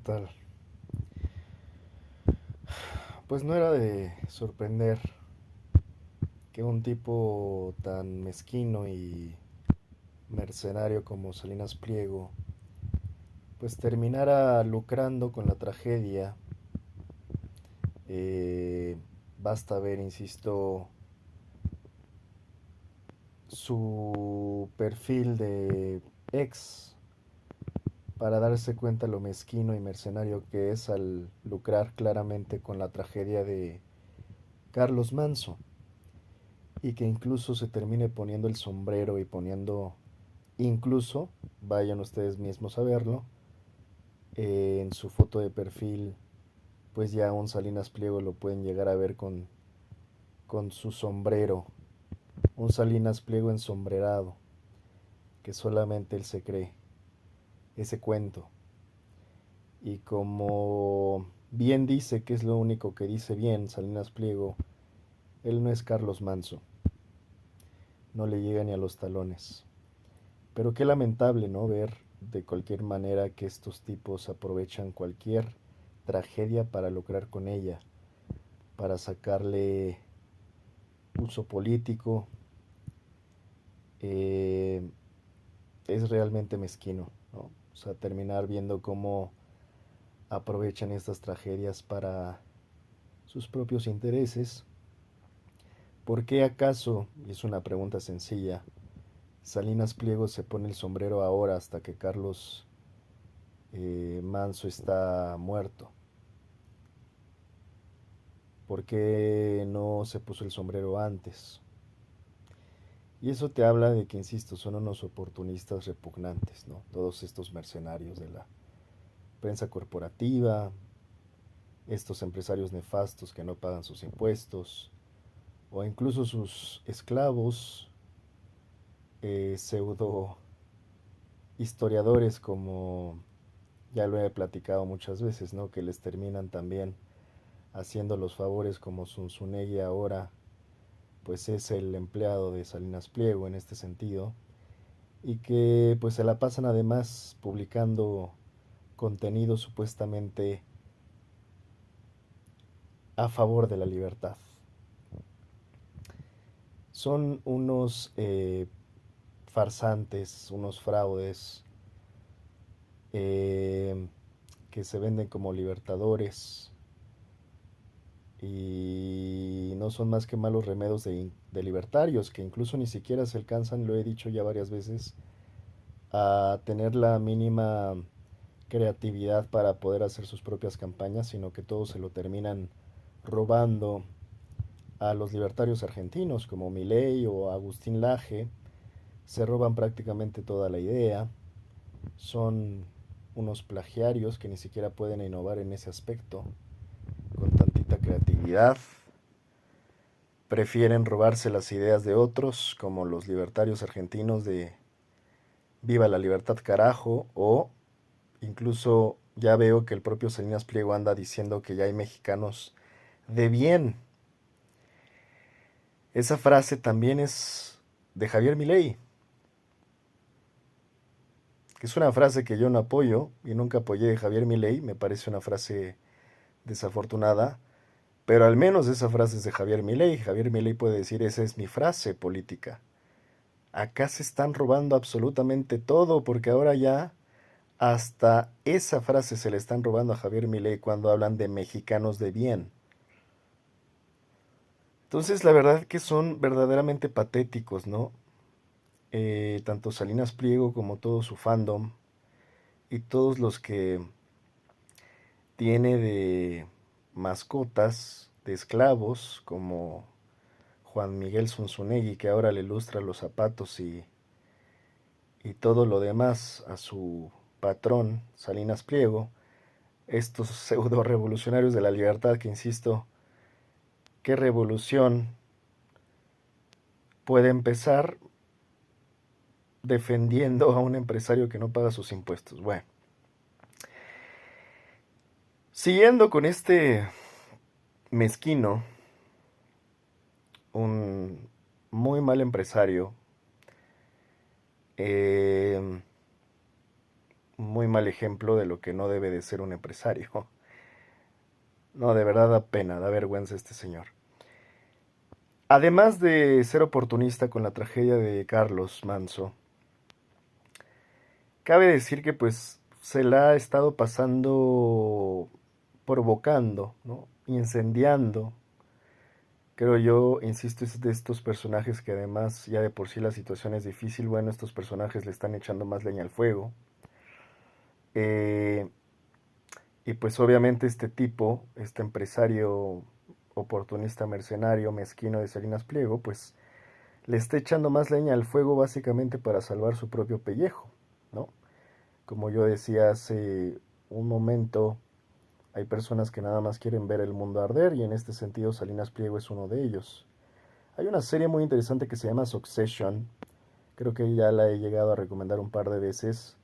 tal? Pues no era de sorprender que un tipo tan mezquino y mercenario como Salinas Pliego pues terminara lucrando con la tragedia. Eh, Basta ver, insisto, su perfil de ex para darse cuenta lo mezquino y mercenario que es al lucrar claramente con la tragedia de Carlos Manso. Y que incluso se termine poniendo el sombrero y poniendo, incluso, vayan ustedes mismos a verlo, en su foto de perfil, pues ya un Salinas Pliego lo pueden llegar a ver con su sombrero, un Salinas Pliego ensombrerado, que solamente él se cree ese cuento. Y como bien dice, que es lo único que dice bien Salinas Pliego, él no es Carlos Manso, no le llega ni a los talones. Pero qué lamentable, ¿no? Ver de cualquier manera que estos tipos aprovechan cualquier tragedia para lucrar con ella, para sacarle uso político. eh, es realmente mezquino, ¿no? O sea, terminar viendo cómo aprovechan estas tragedias para sus propios intereses. ¿Por qué acaso, y es una pregunta sencilla, Salinas Pliego se pone el sombrero ahora hasta que Carlos Manso está muerto? ¿Por qué no se puso el sombrero antes? Y eso te habla de que, insisto, son unos oportunistas repugnantes, ¿no? Todos estos mercenarios de la prensa corporativa, estos empresarios nefastos que no pagan sus impuestos, o incluso sus esclavos, pseudo historiadores, como ya lo he platicado muchas veces, ¿no? Que les terminan también haciendo los favores, como Zunzunegui ahora, pues es el empleado de Salinas Pliego en este sentido, y que pues se la pasan además publicando contenido supuestamente a favor de la libertad. Son unos farsantes, unos fraudes, eh, que se venden como libertadores y no son más que malos remedios de libertarios que incluso ni siquiera se alcanzan, lo he dicho ya varias veces, a tener la mínima creatividad para poder hacer sus propias campañas, sino que todos se lo terminan robando a los libertarios argentinos como Milei o Agustín Laje. Se roban prácticamente toda la idea, son unos plagiarios que ni siquiera pueden innovar en ese aspecto con tantita creatividad. Prefieren robarse las ideas de otros, como los libertarios argentinos de Viva la libertad carajo, o incluso ya veo que el propio Salinas Pliego anda diciendo que ya hay mexicanos de bien. Esa frase también es de Javier Milei, que es una frase que yo no apoyo y nunca apoyé de Javier Milei, me parece una frase desafortunada, pero al menos esa frase es de Javier Milei. Javier Milei puede decir, esa es mi frase política. Acá se están robando absolutamente todo, porque ahora ya hasta esa frase se le están robando a Javier Milei cuando hablan de mexicanos de bien. Entonces, la verdad que son verdaderamente patéticos, ¿no? Tanto Salinas Pliego como todo su fandom y todos los que tiene de mascotas, de esclavos, como Juan Miguel Zunzunegui, que ahora le lustra los zapatos y todo lo demás a su patrón, Salinas Pliego, estos pseudo revolucionarios de la libertad, que insisto, ¿qué revolución puede empezar defendiendo a un empresario que no paga sus impuestos? Bueno, siguiendo con este mezquino, un muy mal empresario, eh, muy mal ejemplo de lo que no debe de ser un empresario. No, de verdad da pena, da vergüenza este señor. Además de ser oportunista con la tragedia de Carlos Manso, cabe decir que pues se la ha estado pasando provocando, ¿no? Incendiando. Creo yo, insisto, es de estos personajes que además ya de por sí la situación es difícil. Bueno, estos personajes le están echando más leña al fuego. Eh, y pues obviamente este tipo, este empresario oportunista, mercenario, mezquino de Salinas Pliego, pues le está echando más leña al fuego básicamente para salvar su propio pellejo, ¿no? Como yo decía hace un momento, hay personas que nada más quieren ver el mundo arder y en este sentido Salinas Pliego es uno de ellos. Hay una serie muy interesante que se llama Succession, creo que ya la he llegado a recomendar un par de veces.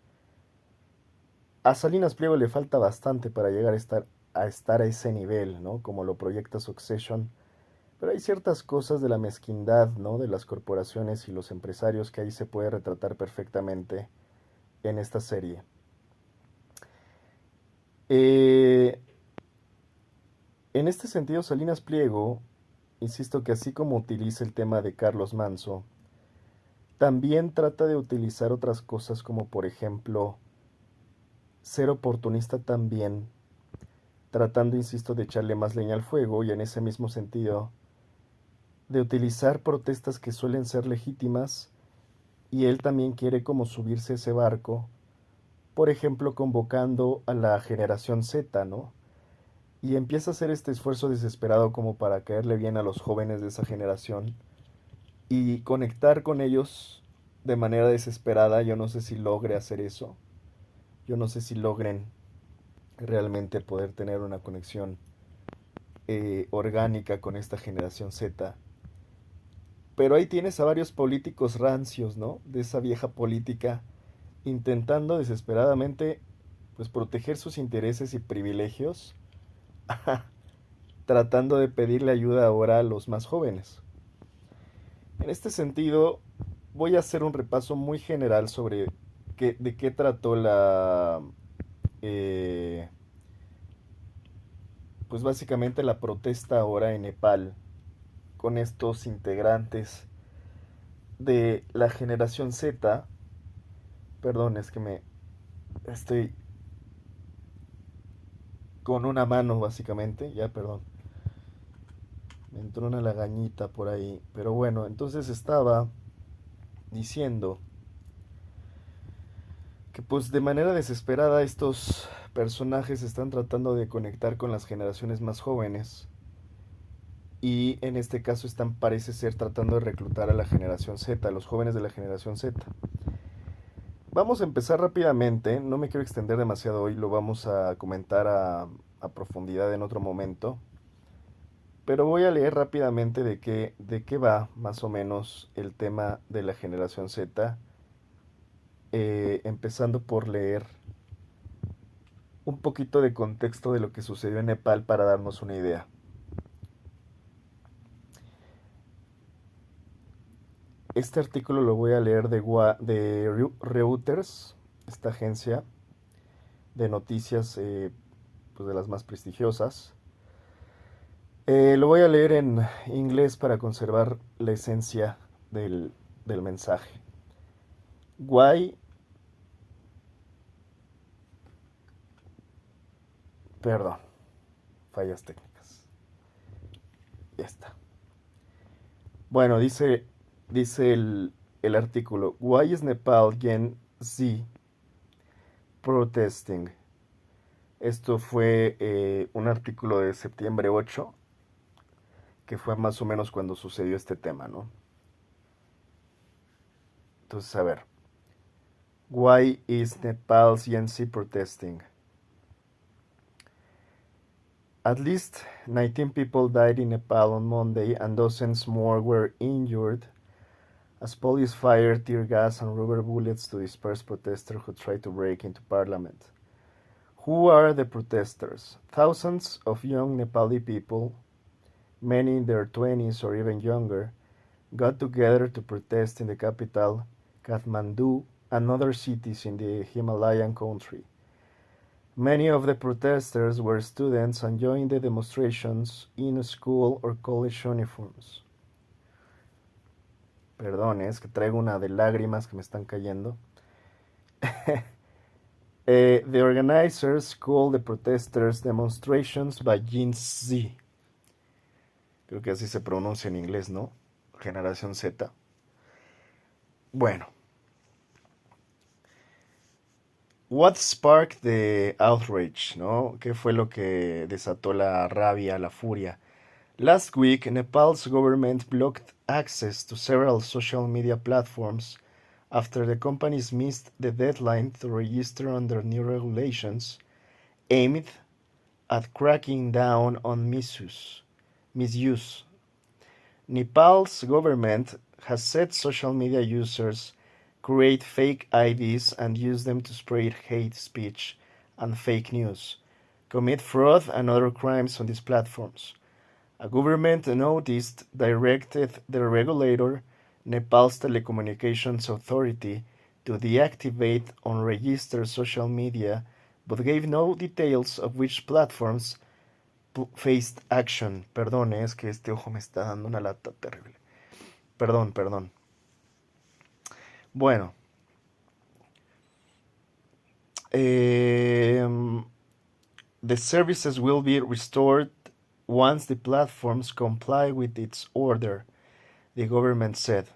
A Salinas Pliego le falta bastante para llegar a estar a ese nivel, ¿no? Como lo proyecta Succession. Pero hay ciertas cosas de la mezquindad, ¿no? De las corporaciones y los empresarios que ahí se puede retratar perfectamente en esta serie. Eh, en este sentido, Salinas Pliego, insisto que así como utiliza el tema de Carlos Manso, también trata de utilizar otras cosas como por ejemplo ser oportunista también, tratando, insisto, de echarle más leña al fuego y en ese mismo sentido de utilizar protestas que suelen ser legítimas y él también quiere como subirse a ese barco, por ejemplo, convocando a la generación Z, ¿no? Y empieza a hacer este esfuerzo desesperado como para caerle bien a los jóvenes de esa generación y conectar con ellos de manera desesperada. Yo no sé si logre hacer eso. Yo no sé si logren realmente poder tener una conexión orgánica con esta generación Z. Pero ahí tienes a varios políticos rancios, ¿no? De esa vieja política, intentando desesperadamente, pues, proteger sus intereses y privilegios, tratando de pedirle ayuda ahora a los más jóvenes. En este sentido, voy a hacer un repaso muy general sobre de qué trató eh, pues básicamente la protesta ahora en Nepal con estos integrantes de la generación Z. Perdón, es que me estoy con una mano básicamente, ya perdón, me entró una lagañita por ahí, pero bueno, entonces estaba diciendo que pues de manera desesperada estos personajes están tratando de conectar con las generaciones más jóvenes y en este caso están parece ser tratando de reclutar a la generación Z, a los jóvenes de la generación Z. Vamos a empezar rápidamente, no me quiero extender demasiado hoy, lo vamos a comentar a profundidad en otro momento, pero voy a leer rápidamente de qué va más o menos el tema de la generación Z, empezando por leer un poquito de contexto de lo que sucedió en Nepal para darnos una idea. Este artículo lo voy a leer de Reuters, esta agencia de noticias pues de las más prestigiosas. Lo voy a leer en inglés para conservar la esencia del mensaje. Why, perdón, fallas técnicas. Ya está. Bueno, dice el artículo, Why is Nepal Gen Z protesting? Esto fue un artículo de septiembre 8, que fue más o menos cuando sucedió este tema, ¿no? Entonces, a ver. Why is Nepal's Gen Z protesting? At least 19 people died in Nepal on Monday and dozens more were injured as police fired tear gas and rubber bullets to disperse protesters who tried to break into parliament. Who are the protesters? Thousands of young Nepali people, many in their 20s or even younger, got together to protest in the capital, Kathmandu, and other cities in the Himalayan country. Many of the protesters were students and joined the demonstrations in school or college uniforms. Perdón, es que traigo una de lágrimas que me están cayendo. The organizers called the protesters demonstrations by Gen Z. Creo que así se pronuncia en inglés, ¿no? Generación Z. Bueno. What sparked the outrage, ¿no? ¿Qué fue lo que desató la rabia, la furia? Last week, Nepal's government blocked access to several social media platforms after the companies missed the deadline to register under new regulations aimed at cracking down on misuse. Nepal's government has said social media users create fake IDs and use them to spread hate speech and fake news, commit fraud and other crimes on these platforms. A government notice directed the regulator, Nepal's Telecommunications Authority, to deactivate unregistered social media, but gave no details of which platforms faced action. Perdón, es que este ojo me está dando una lata terrible. Perdón. Bueno. The services will be restored once the platforms comply with its order, the government said.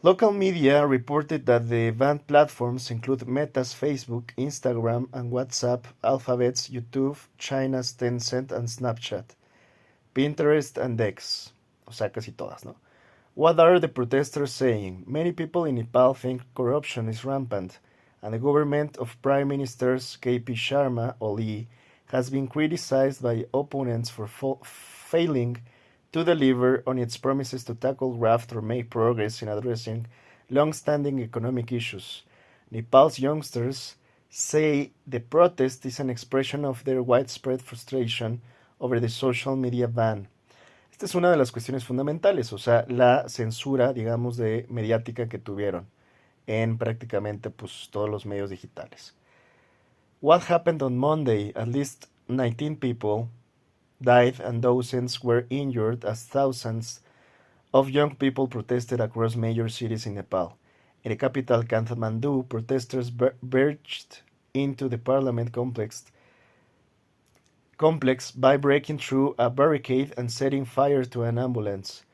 Local media reported that the banned platforms include Meta's Facebook, Instagram, and WhatsApp, Alphabet's YouTube, China's Tencent and Snapchat, Pinterest and X. O sea, casi todas, ¿no? What are the protesters saying? Many people in Nepal think corruption is rampant, and the government of Prime Minister KP Sharma Oli has been criticized by opponents for failing to deliver on its promises to tackle graft or make progress in addressing long-standing economic issues. Nepal's youngsters say the protest is an expression of their widespread frustration over the social media ban. Esta es una de las cuestiones fundamentales, o sea, la censura, digamos, de mediática que tuvieron en prácticamente pues, todos los medios digitales. What happened on Monday? At least 19 people died and dozens were injured as thousands of young people protested across major cities in Nepal. In the capital Kathmandu, protesters barged into the parliament complex by breaking through a barricade and setting fire to an ambulance.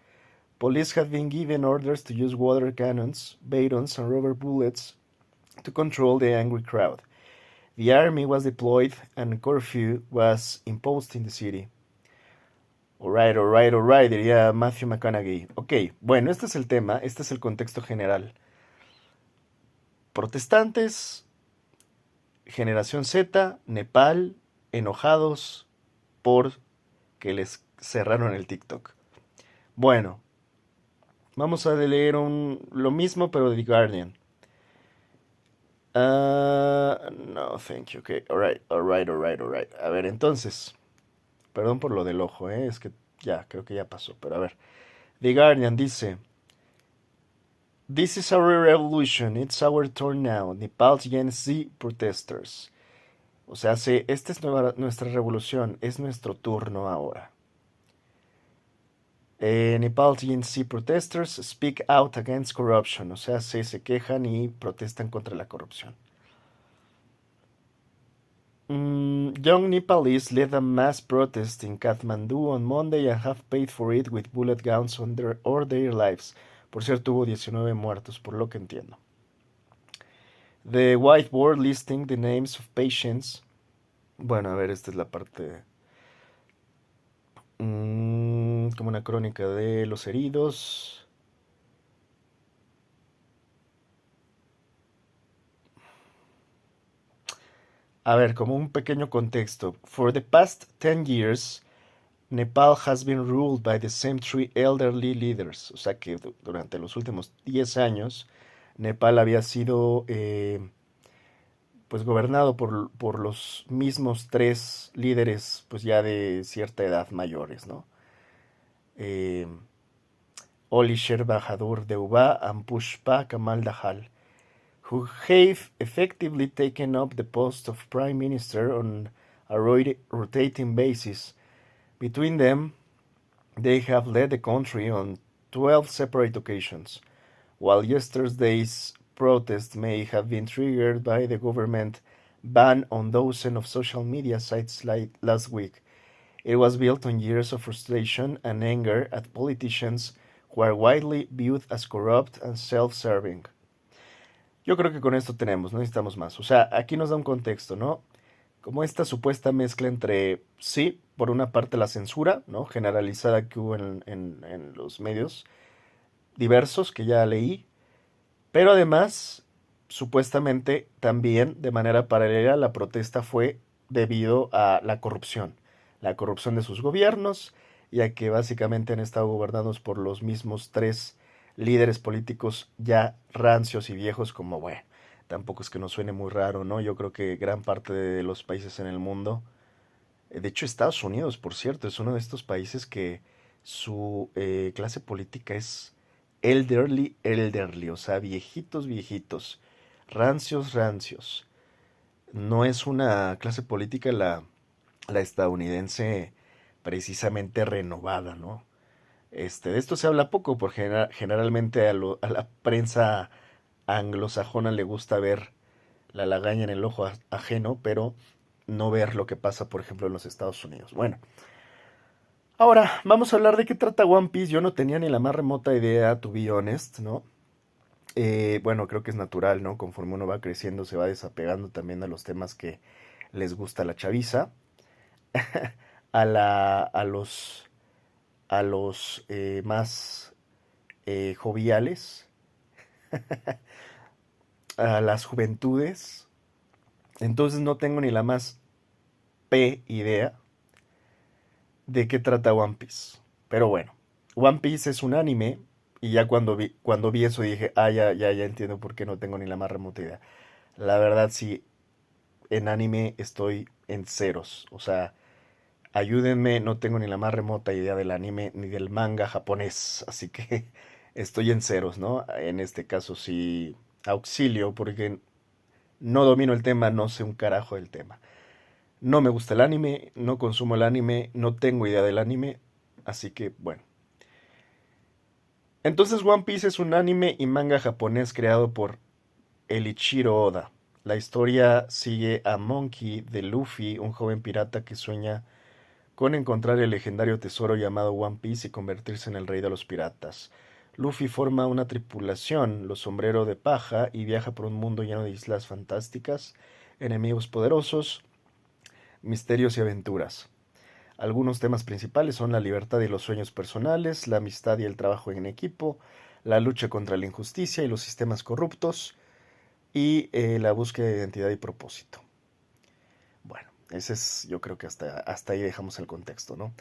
Police had been given orders to use water cannons, batons, and rubber bullets to control the angry crowd. The army was deployed and curfew was imposed in the city. Alright, diría Matthew McConaughey. Ok, bueno, este es el tema, este es el contexto general. Protestantes, generación Z, Nepal, enojados por que les cerraron el TikTok. Bueno, vamos a leer lo mismo pero de The Guardian. No, thank you. Okay, alright. A ver, entonces, perdón por lo del ojo, es que ya, creo que ya pasó, pero a ver. The Guardian dice: This is our revolution, it's our turn now. Nepal's Gen Z protesters. O sea, esta es nuestra revolución, es nuestro turno ahora. Nepal's Gen Z protesters speak out against corruption. O sea, se quejan y protestan contra la corrupción. Young Nepalese led a mass protest in Kathmandu on Monday and have paid for it with bullet gowns on their lives. Por cierto, hubo 19 muertos, por lo que entiendo. The whiteboard listing the names of patients. Bueno, a ver, esta es la parte... como una crónica de los heridos. A ver, como un pequeño contexto. For the past 10 years, Nepal has been ruled by the same three elderly leaders. O sea que durante los últimos 10 años, Nepal había sido pues gobernado por los mismos tres líderes pues ya de cierta edad mayores, ¿no? Oli Sher Bahadur Deuba and Pushpa Kamal Dahal, who have effectively taken up the post of prime minister on a rotating basis. Between them, they have led the country on 12 separate occasions. While yesterday's protest may have been triggered by the government ban on dozens of social media sites like last week, it was built on years of frustration and anger at politicians who are widely viewed as corrupt and self-serving. Yo creo que con esto tenemos, no necesitamos más. O sea, aquí nos da un contexto, ¿no? Como esta supuesta mezcla entre, sí, por una parte la censura, ¿no? Generalizada que hubo en los medios diversos que ya leí, pero además, supuestamente también de manera paralela la protesta fue debido a la corrupción de sus gobiernos, ya que básicamente han estado gobernados por los mismos tres líderes políticos ya rancios y viejos, como bueno, tampoco es que nos suene muy raro, ¿no? Yo creo que gran parte de los países en el mundo, de hecho Estados Unidos, por cierto, es uno de estos países que su clase política es elderly, o sea, viejitos, viejitos, rancios, rancios. No es una clase política la estadounidense precisamente renovada, ¿no? De esto se habla poco, porque generalmente a la prensa anglosajona le gusta ver la lagaña en el ojo ajeno, pero no ver lo que pasa, por ejemplo, en los Estados Unidos. Bueno, ahora vamos a hablar de qué trata One Piece. Yo no tenía ni la más remota idea, to be honest, ¿no? Bueno, creo que es natural, ¿no? Conforme uno va creciendo, se va desapegando también a los temas que les gusta a la chaviza, a los más joviales, a las juventudes. Entonces no tengo ni la más idea de qué trata One Piece. Pero bueno, One Piece es un anime y ya cuando vi eso dije, ya entiendo por qué no tengo ni la más remota idea. La verdad sí, en anime estoy en ceros. O sea, ayúdenme, no tengo ni la más remota idea del anime ni del manga japonés. Así que estoy en ceros, ¿no? En este caso sí, auxilio porque no domino el tema, no sé un carajo del tema. No me gusta el anime, no consumo el anime, no tengo idea del anime, así que bueno. Entonces One Piece es un anime y manga japonés creado por Eiichiro Oda. La historia sigue a Monkey de Luffy, un joven pirata que sueña con encontrar el legendario tesoro llamado One Piece y convertirse en el rey de los piratas. Luffy forma una tripulación, los Sombrero de Paja, y viaja por un mundo lleno de islas fantásticas, enemigos poderosos, misterios y aventuras. Algunos temas principales son la libertad y los sueños personales, la amistad y el trabajo en equipo, la lucha contra la injusticia y los sistemas corruptos, y la búsqueda de identidad y propósito. Bueno, ese es, yo creo que hasta ahí dejamos el contexto, ¿no?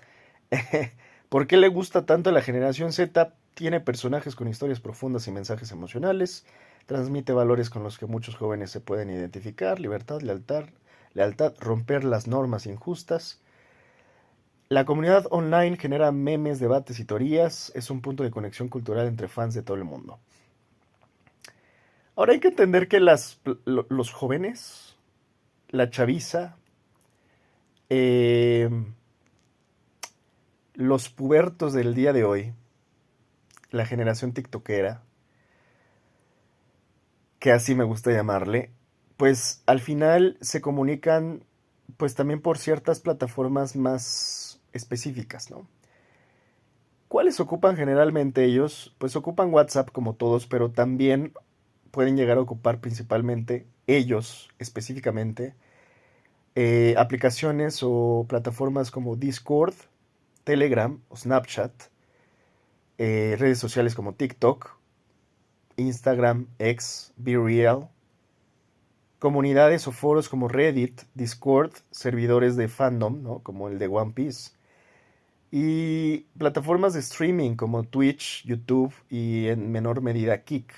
¿Por qué le gusta tanto a la generación Z? Tiene personajes con historias profundas y mensajes emocionales, transmite valores con los que muchos jóvenes se pueden identificar, libertad, lealtad, romper las normas injustas. La comunidad online genera memes, debates y teorías, es un punto de conexión cultural entre fans de todo el mundo. Ahora hay que entender que los jóvenes, la chaviza, eh, los pubertos del día de hoy, la generación tiktokera, que así me gusta llamarle, pues al final se comunican pues también por ciertas plataformas más específicas, ¿no? ¿Cuáles ocupan generalmente ellos? Pues ocupan WhatsApp como todos, pero también pueden llegar a ocupar principalmente ellos específicamente aplicaciones o plataformas como Discord, Telegram o Snapchat, redes sociales como TikTok, Instagram, X, BeReal, comunidades o foros como Reddit, Discord, servidores de fandom, ¿no? Como el de One Piece, y plataformas de streaming como Twitch, YouTube y en menor medida Kick.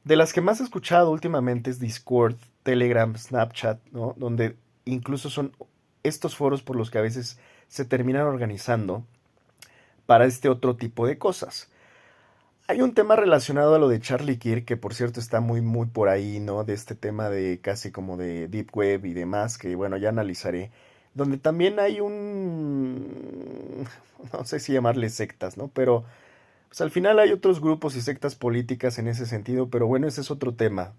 De las que más he escuchado últimamente es Discord, Telegram, Snapchat, ¿no? Donde incluso son estos foros por los que a veces se terminan organizando para este otro tipo de cosas. Hay un tema relacionado a lo de Charlie Kirk, que por cierto está muy, muy por ahí, ¿no? De este tema de casi como de Deep Web y demás, que bueno, ya analizaré. Donde también hay un... no sé si llamarle sectas, ¿no? Pero pues al final hay otros grupos y sectas políticas en ese sentido, pero bueno, ese es otro tema.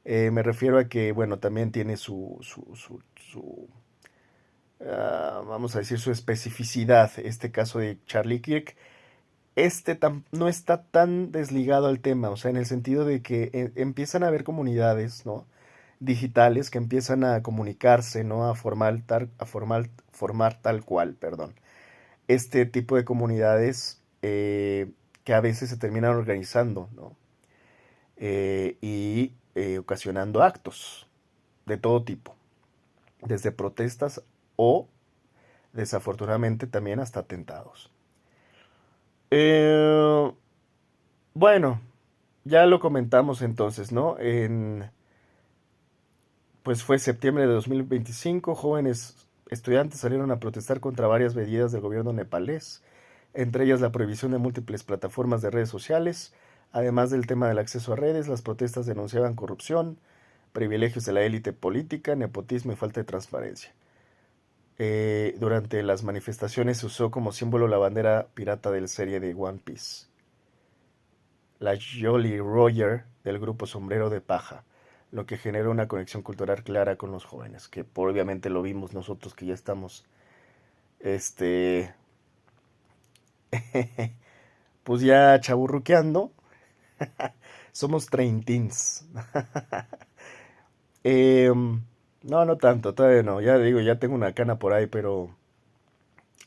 Me refiero a que, bueno, también tiene vamos a decir, su especificidad, este caso de Charlie Kirk. No está tan desligado al tema, o sea, en el sentido de que empiezan a haber comunidades, ¿no? Digitales que empiezan a comunicarse, ¿no? Formar tal cual, perdón. Este tipo de comunidades que a veces se terminan organizando, ¿no? Ocasionando actos de todo tipo, desde protestas o, desafortunadamente, también hasta atentados. Eh, bueno, ya lo comentamos entonces, ¿no? Pues fue septiembre de 2025, jóvenes estudiantes salieron a protestar contra varias medidas del gobierno nepalés, entre ellas la prohibición de múltiples plataformas de redes sociales. Además del tema del acceso a redes, las protestas denunciaban corrupción, privilegios de la élite política, nepotismo y falta de transparencia. Durante las manifestaciones se usó como símbolo la bandera pirata del serie de One Piece, la Jolly Roger del grupo Sombrero de Paja, lo que genera una conexión cultural clara con los jóvenes, que obviamente lo vimos nosotros que ya estamos, este, pues ya chaburruqueando, somos treintins. No, no tanto, todavía no, ya digo, ya tengo una cana por ahí, pero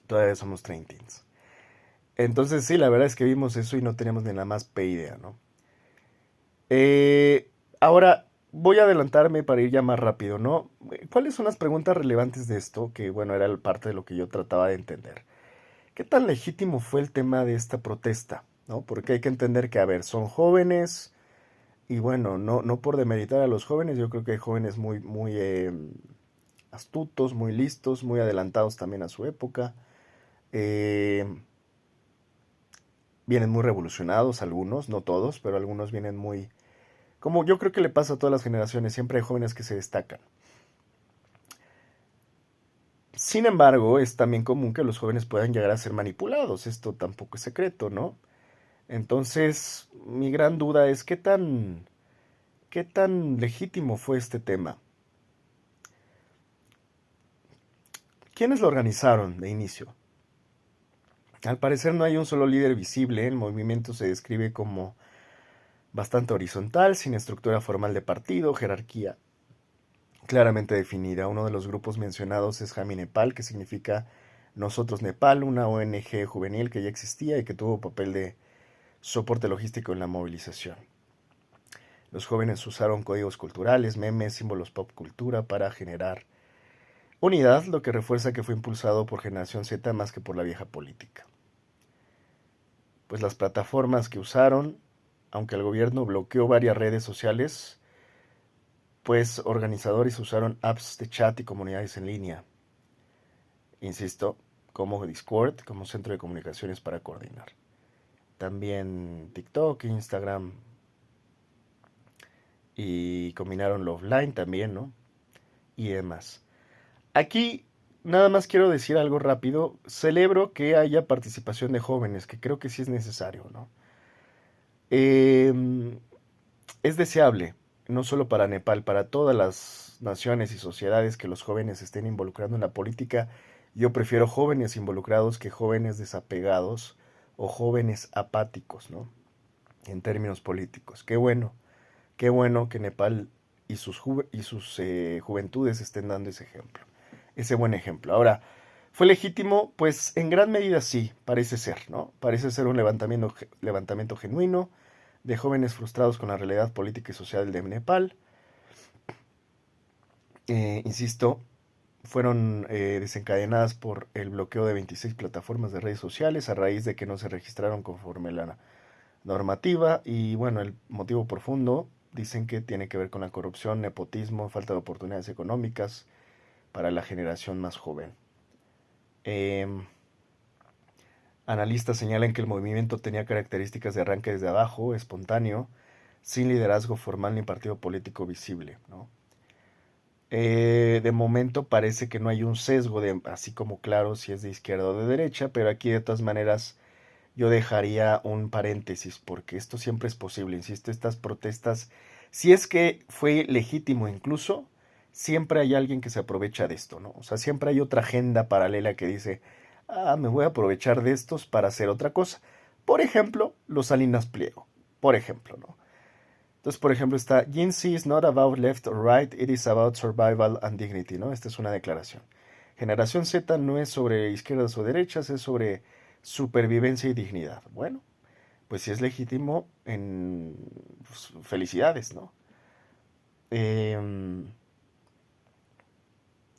todavía somos treintins. Entonces sí, la verdad es que vimos eso y no teníamos ni la más pe idea, ¿no? Ahora voy a adelantarme para ir ya más rápido, ¿no? ¿Cuáles son las preguntas relevantes de esto? Que bueno, era parte de lo que yo trataba de entender. ¿Qué tan legítimo fue el tema de esta protesta? ¿No? Porque hay que entender que, a ver, son jóvenes y bueno, no por demeritar a los jóvenes, yo creo que hay jóvenes muy, muy astutos, muy listos, muy adelantados también a su época. Eh, Vienen muy revolucionados algunos, no todos, pero algunos vienen muy... Como yo creo que le pasa a todas las generaciones, siempre hay jóvenes que se destacan. Sin embargo, es también común que los jóvenes puedan llegar a ser manipulados. Esto tampoco es secreto, ¿no? Entonces, mi gran duda es qué tan legítimo fue este tema. ¿Quiénes lo organizaron de inicio? Al parecer no hay un solo líder visible. El movimiento se describe como bastante horizontal, sin estructura formal de partido, jerarquía claramente definida. Uno de los grupos mencionados es Jami Nepal, que significa Nosotros Nepal, una ONG juvenil que ya existía y que tuvo papel de soporte logístico en la movilización. Los jóvenes usaron códigos culturales, memes, símbolos pop cultura para generar unidad, lo que refuerza que fue impulsado por Generación Z más que por la vieja política. Pues las plataformas que usaron, aunque el gobierno bloqueó varias redes sociales, pues organizadores usaron apps de chat y comunidades en línea. Insisto, como Discord, como centro de comunicaciones para coordinar. También TikTok, Instagram y combinaron lo offline también, ¿no? Y demás. Aquí nada más quiero decir algo rápido. Celebro que haya participación de jóvenes, que creo que sí es necesario, ¿no? Eh, es deseable, no solo para Nepal, para todas las naciones y sociedades que los jóvenes estén involucrando en la política. Yo prefiero jóvenes involucrados que jóvenes desapegados o jóvenes apáticos, ¿no? En términos políticos. Qué bueno que Nepal y sus juventudes estén dando ese ejemplo, ese buen ejemplo. Ahora, ¿fue legítimo? Pues en gran medida sí, parece ser, ¿no? Parece ser un levantamiento genuino de jóvenes frustrados con la realidad política y social de Nepal. Insisto, fueron desencadenadas por el bloqueo de 26 plataformas de redes sociales a raíz de que no se registraron conforme la normativa y bueno, el motivo profundo dicen que tiene que ver con la corrupción, nepotismo, falta de oportunidades económicas para la generación más joven. Eh, Analistas señalan que el movimiento tenía características de arranque desde abajo, espontáneo, sin liderazgo formal ni partido político visible, ¿no? De momento parece que no hay un sesgo de así como claro si es de izquierda o de derecha, pero aquí de todas maneras yo dejaría un paréntesis porque esto siempre es posible, insisto, estas protestas, si es que fue legítimo incluso, siempre hay alguien que se aprovecha de esto, ¿no? O sea, siempre hay otra agenda paralela que dice, ah, me voy a aprovechar de estos para hacer otra cosa. Por ejemplo, los Salinas Pliego, por ejemplo, ¿no? Entonces, por ejemplo, está, Gen Z is not about left or right, it is about survival and dignity, ¿no? Esta es una declaración. Generación Z no es sobre izquierdas o derechas, es sobre supervivencia y dignidad. Bueno, pues si es legítimo, pues, felicidades, ¿no? Em,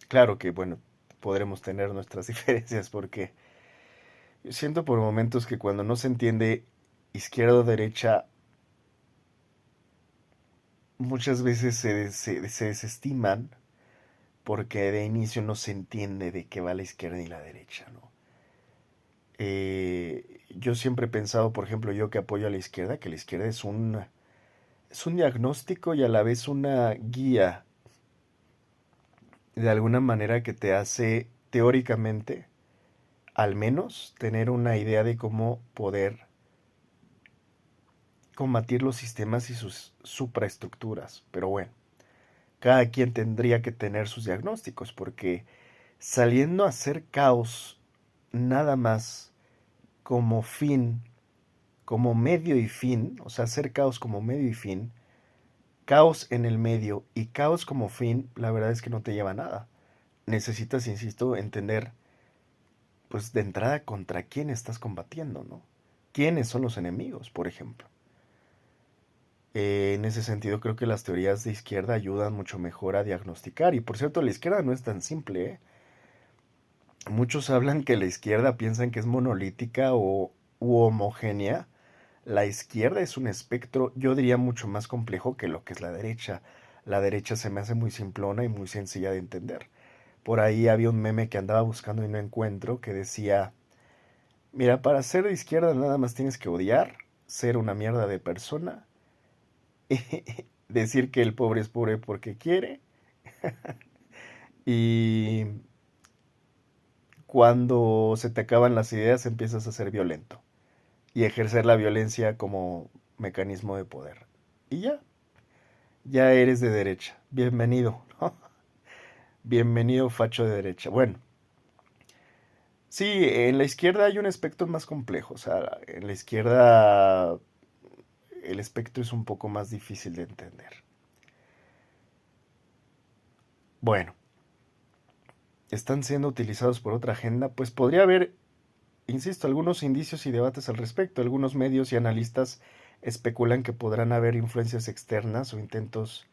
claro que, bueno, podremos tener nuestras diferencias porque siento por momentos que cuando no se entiende izquierda o derecha, muchas veces se desestiman porque de inicio no se entiende de qué va la izquierda y la derecha, ¿no? Yo siempre he pensado, por ejemplo, yo que apoyo a la izquierda, que la izquierda es un diagnóstico y a la vez una guía, de alguna manera que te hace teóricamente, al menos, tener una idea de cómo poder combatir los sistemas y sus supraestructuras. Pero bueno, cada quien tendría que tener sus diagnósticos, porque saliendo a hacer caos nada más como fin, como medio y fin, o sea, hacer caos como medio y fin, caos en el medio y caos como fin, la verdad es que no te lleva a nada. Necesitas, insisto, entender, pues de entrada, contra quién estás combatiendo, ¿no? ¿Quiénes son los enemigos, por ejemplo? En ese sentido, creo que las teorías de izquierda ayudan mucho mejor a diagnosticar. Y por cierto, la izquierda no es tan simple, ¿eh? Muchos hablan que la izquierda piensan que es monolítica u homogénea. La izquierda es un espectro, yo diría, mucho más complejo que lo que es la derecha. La derecha se me hace muy simplona y muy sencilla de entender. Por ahí había un meme que andaba buscando y no encuentro que decía, mira, para ser de izquierda nada más tienes que odiar, ser una mierda de persona, decir que el pobre es pobre porque quiere y cuando se te acaban las ideas empiezas a ser violento y ejercer la violencia como mecanismo de poder. Y ya eres de derecha. Bienvenido, ¿no? Bienvenido, facho de derecha. Bueno, sí, en la izquierda hay un espectro más complejo. O sea, en la izquierda el espectro es un poco más difícil de entender. Bueno, están siendo utilizados por otra agenda, pues podría haber, insisto, algunos indicios y debates al respecto. Algunos medios y analistas especulan que podrán haber influencias externas o intentos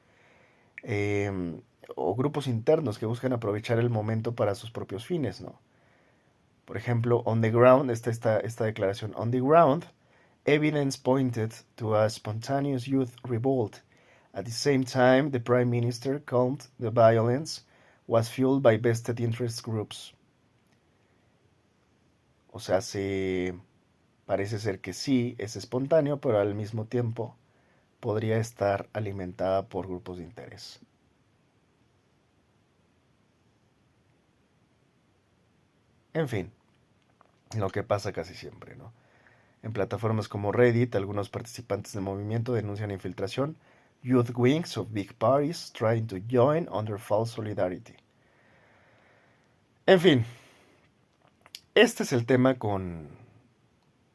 o grupos internos que buscan aprovechar el momento para sus propios fines, ¿no? Por ejemplo, on the ground, está esta declaración, on the ground, evidence pointed to a spontaneous youth revolt. At the same time, the Prime Minister called the violence was fueled by vested interest groups. O sea, parece ser que sí, es espontáneo, pero al mismo tiempo podría estar alimentada por grupos de interés. En fin, lo que pasa casi siempre, ¿no? En plataformas como Reddit, algunos participantes del movimiento denuncian infiltración, youth wings of big parties trying to join under false solidarity. En fin, este es el tema con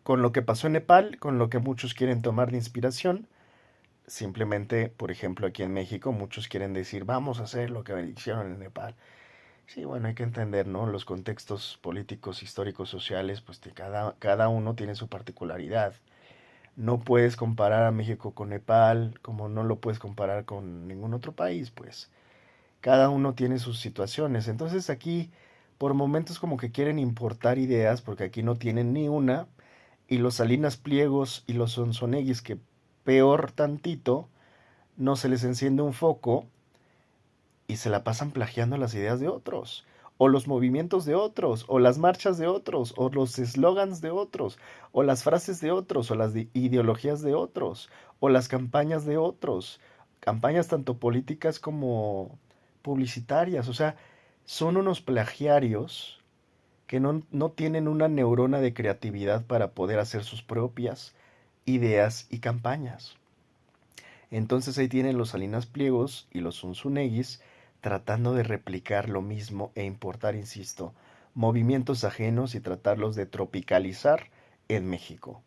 lo que pasó en Nepal, con lo que muchos quieren tomar de inspiración. Simplemente, por ejemplo, aquí en México, muchos quieren decir, vamos a hacer lo que hicieron en Nepal. Sí, bueno, hay que entender, ¿no? Los contextos políticos, históricos, sociales, pues cada uno tiene su particularidad. No puedes comparar a México con Nepal, como no lo puedes comparar con ningún otro país, pues cada uno tiene sus situaciones. Entonces aquí, por momentos como que quieren importar ideas, porque aquí no tienen ni una, y los Salinas Pliegos y los Sonsoneguis, que peor tantito, no se les enciende un foco y se la pasan plagiando las ideas de otros. o los movimientos de otros, o las marchas de otros, o los eslogans de otros, o las frases de otros, o las ideologías de otros, o las campañas de otros, campañas tanto políticas como publicitarias, o sea, son unos plagiarios que no tienen una neurona de creatividad para poder hacer sus propias ideas y campañas. Entonces ahí tienen los Salinas Pliegos y los Unzuneguis tratando de replicar lo mismo e importar, insisto, movimientos ajenos y tratarlos de tropicalizar en México.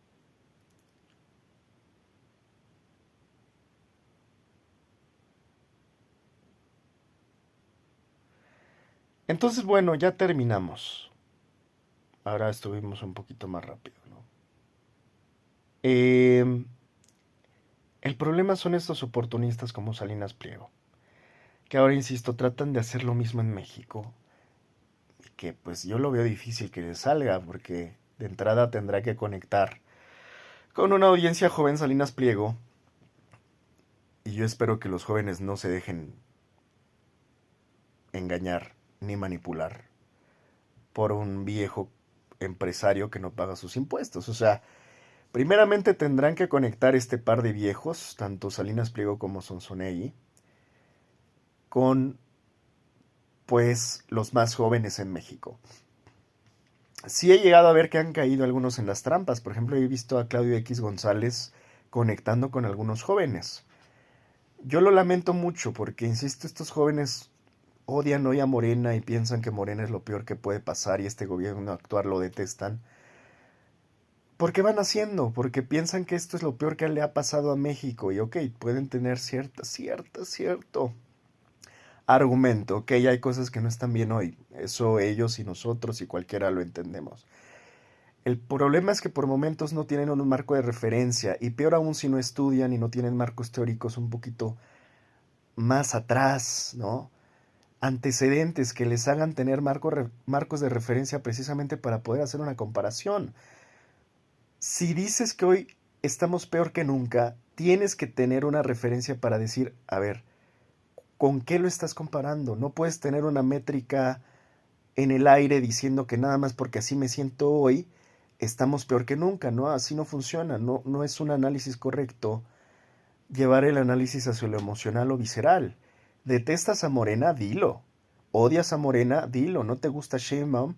Entonces, bueno, ya terminamos. Ahora estuvimos un poquito más rápido, ¿no? Eh, el problema son estos oportunistas como Salinas Pliego, que ahora, insisto, tratan de hacer lo mismo en México, y que pues yo lo veo difícil que les salga, porque de entrada tendrá que conectar con una audiencia joven Salinas Pliego, y yo espero que los jóvenes no se dejen engañar ni manipular por un viejo empresario que no paga sus impuestos. O sea, primeramente tendrán que conectar este par de viejos, tanto Salinas Pliego como Sonsonegui, con pues los más jóvenes en México. Sí he llegado a ver que han caído algunos en las trampas. Por ejemplo, he visto a Claudio X González conectando con algunos jóvenes. Yo lo lamento mucho porque, insisto, estos jóvenes odian hoy a Morena y piensan que Morena es lo peor que puede pasar y este gobierno actual lo detestan. ¿Por qué van haciendo? Porque piensan que esto es lo peor que le ha pasado a México. Y ok, pueden tener cierto argumento. Ok, hay cosas que no están bien hoy. Eso ellos y nosotros y cualquiera lo entendemos. El problema es que por momentos no tienen un marco de referencia y peor aún si no estudian y no tienen marcos teóricos un poquito más atrás, ¿no? Antecedentes que les hagan tener marcos de referencia precisamente para poder hacer una comparación. Si dices que hoy estamos peor que nunca, tienes que tener una referencia para decir, a ver, ¿con qué lo estás comparando? No puedes tener una métrica en el aire diciendo que nada más porque así me siento hoy, estamos peor que nunca, ¿no? Así no funciona, no es un análisis correcto llevar el análisis hacia lo emocional o visceral. ¿Detestas a Morena? Dilo. ¿Odias a Morena? Dilo. ¿No te gusta Sheinbaum?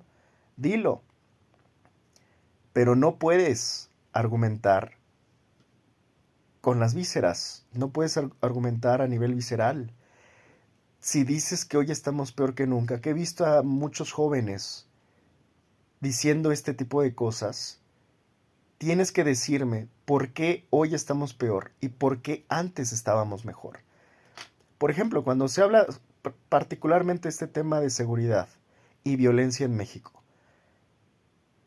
Dilo. Pero no puedes argumentar con las vísceras, no puedes argumentar a nivel visceral. Si dices que hoy estamos peor que nunca, que he visto a muchos jóvenes diciendo este tipo de cosas, tienes que decirme por qué hoy estamos peor y por qué antes estábamos mejor. Por ejemplo, cuando se habla particularmente este tema de seguridad y violencia en México,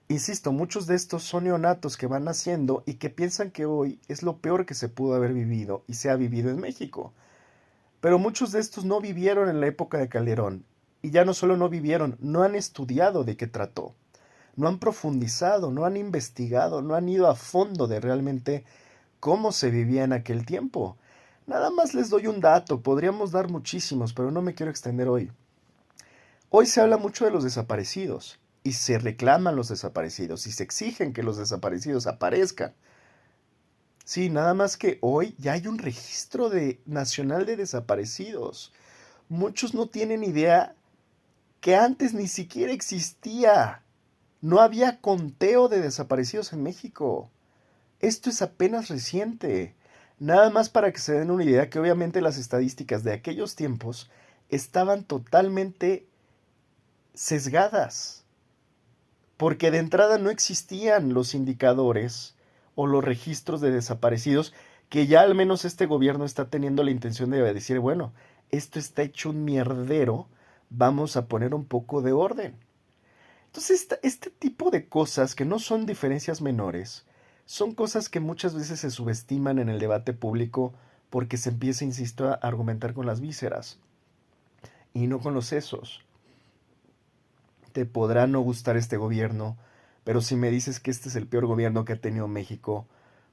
insisto, muchos de estos son neonatos que van naciendo y que piensan que hoy es lo peor que se pudo haber vivido y se ha vivido en México. Pero muchos de estos no vivieron en la época de Calderón. Y ya no solo no vivieron, no han estudiado de qué trató. No han profundizado, no han investigado, no han ido a fondo de realmente cómo se vivía en aquel tiempo. Nada más les doy un dato, podríamos dar muchísimos, pero no me quiero extender hoy. Hoy se habla mucho de los desaparecidos y se reclaman los desaparecidos y se exigen que los desaparecidos aparezcan. Sí, nada más que hoy ya hay un registro nacional de desaparecidos. Muchos no tienen idea que antes ni siquiera existía. No había conteo de desaparecidos en México. Esto es apenas reciente. Nada más para que se den una idea que obviamente las estadísticas de aquellos tiempos estaban totalmente sesgadas, porque de entrada no existían los indicadores o los registros de desaparecidos que ya al menos este gobierno está teniendo la intención de decir, bueno, esto está hecho un mierdero, vamos a poner un poco de orden. Entonces, este tipo de cosas que no son diferencias menores, son cosas que muchas veces se subestiman en el debate público porque se empieza, insisto, a argumentar con las vísceras y no con los sesos. Te podrá no gustar este gobierno, pero si me dices que este es el peor gobierno que ha tenido México,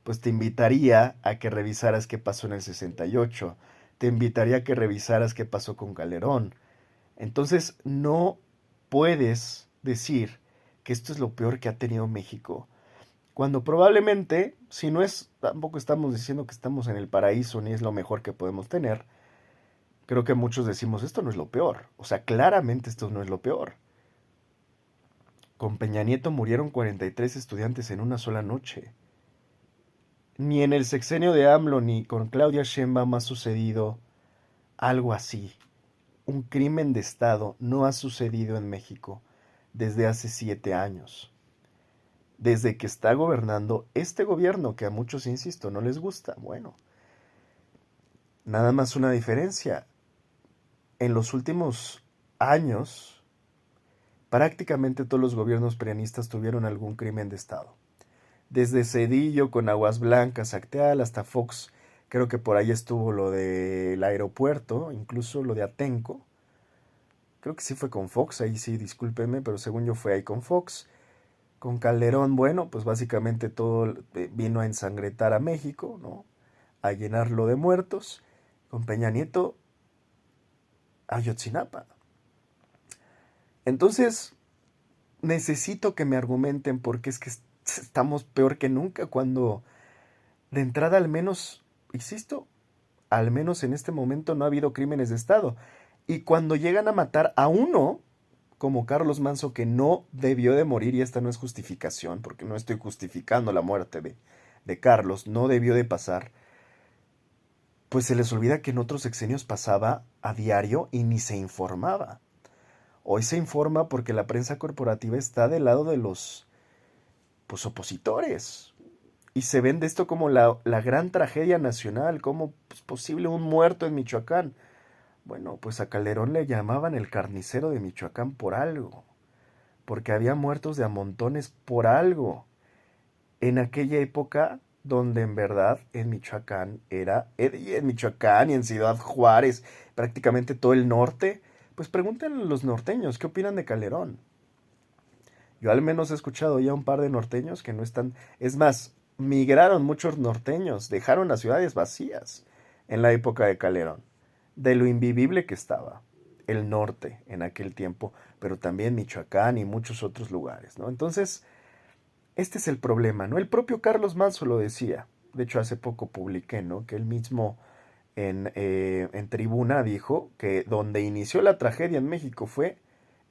pues te invitaría a que revisaras qué pasó en el 68, te invitaría a que revisaras qué pasó con Calderón. Entonces, no puedes decir que esto es lo peor que ha tenido México? Cuando probablemente, si no es, tampoco estamos diciendo que estamos en el paraíso ni es lo mejor que podemos tener, creo que muchos decimos, esto no es lo peor. O sea, claramente esto no es lo peor. Con Peña Nieto murieron 43 estudiantes en una sola noche. Ni en el sexenio de AMLO ni con Claudia Sheinbaum ha sucedido algo así. Un crimen de Estado no ha sucedido en México desde hace 7 años. Desde que está gobernando este gobierno que a muchos, insisto, no les gusta. Bueno, nada más una diferencia. En los últimos años, prácticamente todos los gobiernos prianistas tuvieron algún crimen de Estado. Desde Cedillo con Aguas Blancas, Acteal, hasta Fox. Creo que por ahí estuvo lo del aeropuerto, incluso lo de Atenco. Creo que sí fue con Fox, ahí sí, discúlpenme, pero según yo fue ahí con Fox. Con Calderón, bueno, pues básicamente todo vino a ensangrentar a México, ¿no? A llenarlo de muertos. Con Peña Nieto, Ayotzinapa. Entonces, necesito que me argumenten por qué es que estamos peor que nunca cuando de entrada al menos, insisto, al menos en este momento no ha habido crímenes de Estado. Y cuando llegan a matar a uno, como Carlos Manso, que no debió de morir, y esta no es justificación, porque no estoy justificando la muerte de Carlos, no debió de pasar, pues se les olvida que en otros sexenios pasaba a diario y ni se informaba. Hoy se informa porque la prensa corporativa está del lado de los pues, opositores. Y se vende esto como la gran tragedia nacional, como pues, posible un muerto en Michoacán. Bueno, pues a Calderón le llamaban el carnicero de Michoacán por algo, porque había muertos de a montones por algo. En aquella época donde en verdad en Michoacán y en Michoacán y en Ciudad Juárez, prácticamente todo el norte, pues pregúntenle a los norteños qué opinan de Calderón. Yo al menos he escuchado ya un par de norteños que no están, es más, migraron muchos norteños, dejaron las ciudades vacías en la época de Calderón, de lo invivible que estaba el norte en aquel tiempo, pero también Michoacán y muchos otros lugares, ¿no? Entonces, este es el problema, ¿no? El propio Carlos Manso lo decía. De hecho, hace poco publiqué, ¿no? Que él mismo en tribuna dijo que donde inició la tragedia en México fue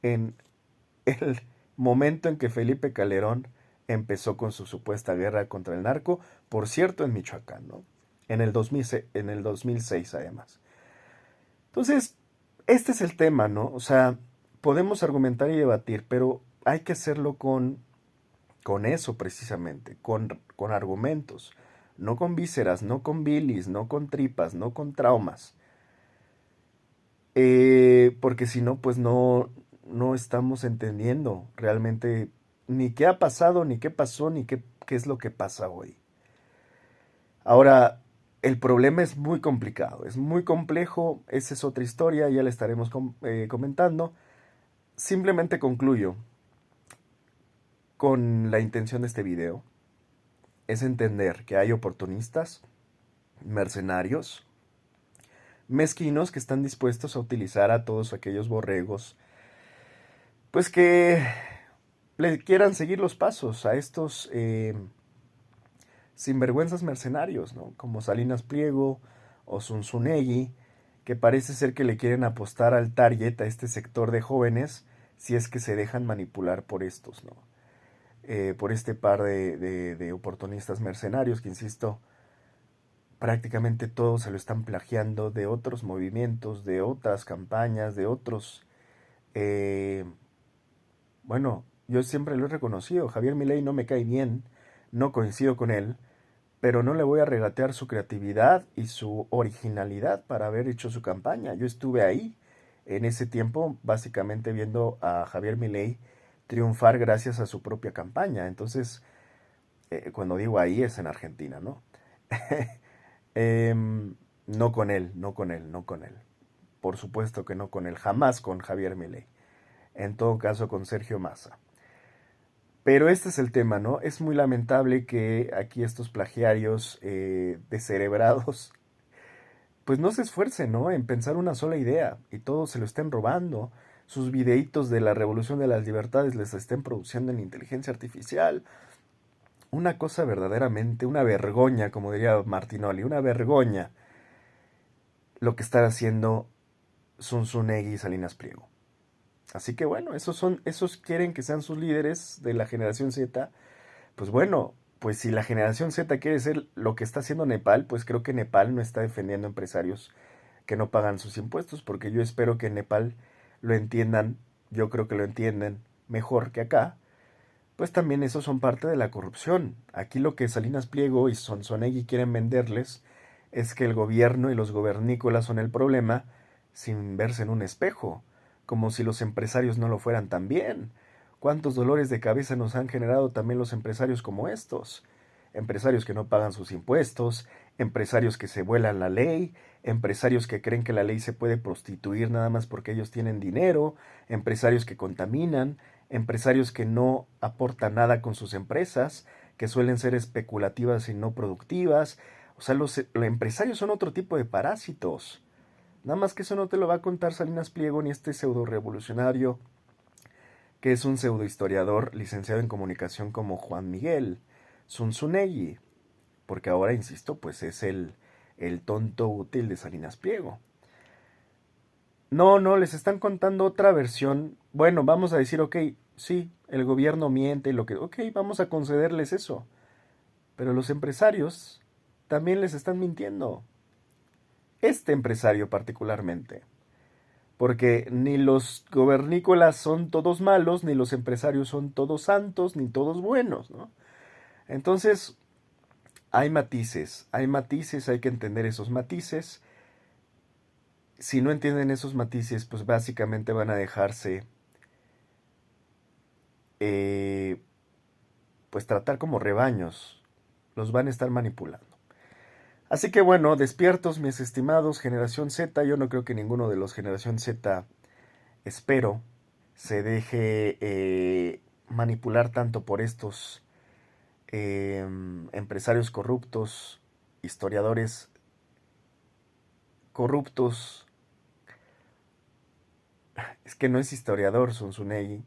en el momento en que Felipe Calderón empezó con su supuesta guerra contra el narco, por cierto, en Michoacán, ¿no? En el 2006, además. Entonces, este es el tema, ¿no? O sea, podemos argumentar y debatir, pero hay que hacerlo con eso precisamente, con argumentos, no con vísceras, no con bilis, no con tripas, no con traumas. Porque si no, pues no estamos entendiendo realmente ni qué ha pasado, ni qué pasó, ni qué es lo que pasa hoy. Ahora, el problema es muy complicado, es muy complejo, esa es otra historia, ya la estaremos comentando. Simplemente concluyo con la intención de este video, es entender que hay oportunistas, mercenarios, mezquinos que están dispuestos a utilizar a todos aquellos borregos, pues que le quieran seguir los pasos a estos sinvergüenzas mercenarios, ¿no? Como Salinas Pliego o Zunzunegui, que parece ser que le quieren apostar al target, a este sector de jóvenes, si es que se dejan manipular por estos, ¿no? Por este par de oportunistas mercenarios que, insisto, prácticamente todos se lo están plagiando de otros movimientos, de otras campañas, de otros... eh, bueno, yo siempre lo he reconocido, Javier Milei no me cae bien, no coincido con él, pero no le voy a regatear su creatividad y su originalidad para haber hecho su campaña. Yo estuve ahí en ese tiempo, básicamente viendo a Javier Milei triunfar gracias a su propia campaña. Entonces, cuando digo ahí es en Argentina, ¿no? No con él, no con él, no con él. Por supuesto que no con él, jamás con Javier Milei. En todo caso con Sergio Massa. Pero este es el tema, ¿no? Es muy lamentable que aquí estos plagiarios descerebrados, pues no se esfuercen, ¿no? En pensar una sola idea y todos se lo estén robando. sus videitos de la revolución de las libertades les estén produciendo en inteligencia artificial. Una cosa verdaderamente, una vergoña, como diría Martinoli, una vergoña lo que están haciendo Zunzunegui y Salinas Pliego. Así que bueno, esos quieren que sean sus líderes de la generación Z. Pues bueno, pues si la generación Z quiere ser lo que está haciendo Nepal, pues creo que Nepal no está defendiendo empresarios que no pagan sus impuestos, porque yo espero que en Nepal lo entiendan, yo creo que lo entienden mejor que acá, pues también esos son parte de la corrupción. Aquí lo que Salinas Pliego y Sonsonegui quieren venderles es que el gobierno y los gobernícolas son el problema sin verse en un espejo, como si los empresarios no lo fueran también. ¿Cuántos dolores de cabeza nos han generado también los empresarios como estos? Empresarios que no pagan sus impuestos, empresarios que se vuelan la ley, empresarios que creen que la ley se puede prostituir nada más porque ellos tienen dinero, empresarios que contaminan, empresarios que no aportan nada con sus empresas, que suelen ser especulativas y no productivas. O sea, los empresarios son otro tipo de parásitos. Nada más que eso no te lo va a contar Salinas Pliego ni este pseudo revolucionario que es un pseudo historiador licenciado en comunicación como Juan Miguel Zunzunegui, porque ahora, insisto, pues es el tonto útil de Salinas Pliego. No, les están contando otra versión. Bueno, vamos a decir, ok, sí, el gobierno miente y lo que... Ok, vamos a concederles eso. Pero los empresarios también les están mintiendo. Este empresario particularmente. Porque ni los gobernícolas son todos malos, ni los empresarios son todos santos, ni todos buenos, ¿no? Entonces, hay matices, hay que entender esos matices. Si no entienden esos matices, pues básicamente van a dejarse, eh, pues tratar como rebaños, los van a estar manipulando. Así que bueno, despiertos mis estimados generación Z, yo no creo que ninguno de los generación Z, espero, se deje manipular tanto por estos empresarios corruptos, historiadores corruptos. Es que no es historiador Zunzunegui,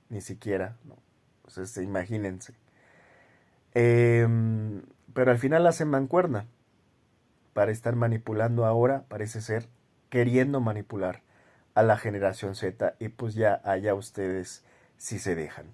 ni siquiera, ¿no? Pues imagínense. Pero al final hacen mancuerna para estar manipulando ahora, parece ser, queriendo manipular a la generación Z y pues ya allá ustedes si se dejan.